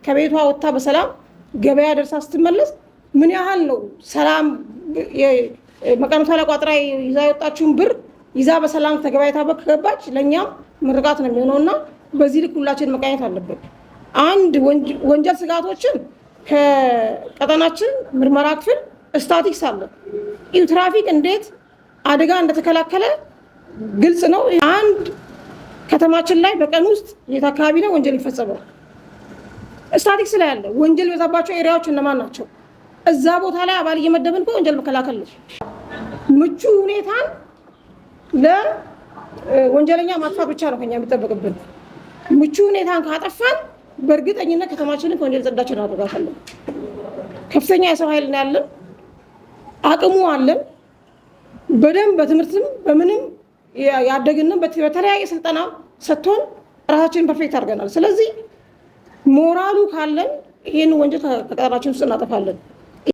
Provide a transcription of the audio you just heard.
ከቤቷ ወጥታ በሰላም ገበያ ደርሳ ስትመለስ ምን ያህል ነው ሰላም መቀነቷ ላይ ቋጥራ ይዛ የወጣችውን ብር ይዛ በሰላም ተገበያይታ ከገባች ለኛም ምርቃት ነው የሚሆነውና በዚህ ልክ ሁላችን መቃኘት አለብን። አንድ ወንጀል ስጋቶችን ከቀጠናችን ምርመራ ክፍል ስታቲክስ አለ። ትራፊክ እንዴት አደጋ እንደተከላከለ ግልጽ ነው። አንድ ከተማችን ላይ በቀን ውስጥ የት አካባቢ ነው ወንጀል ይፈጸማል? ስታቲክስ ላይ ያለ ወንጀል የበዛባቸው ኤሪያዎች እነማን ናቸው? እዛ ቦታ ላይ አባል እየመደብን ወንጀል መከላከል ነው። ምቹ ሁኔታን ለወንጀለኛ ማጥፋት ብቻ ነው ከኛ የሚጠበቅብን። ምቹ ሁኔታን ካጠፋን በእርግጠኝነት ከተማችንን ከወንጀል ጸዳች እናደርጋታለን። ከፍተኛ የሰው ኃይል ነው ያለን፣ አቅሙ አለን። በደንብ በትምህርትም በምንም ያደግንም በተለያየ ስልጠና ሰጥቶን ራሳችንን ፐርፌክት አድርገናል። ስለዚህ ሞራሉ ካለን ይህን ወንጀል ከቀጠናችን ውስጥ እናጠፋለን።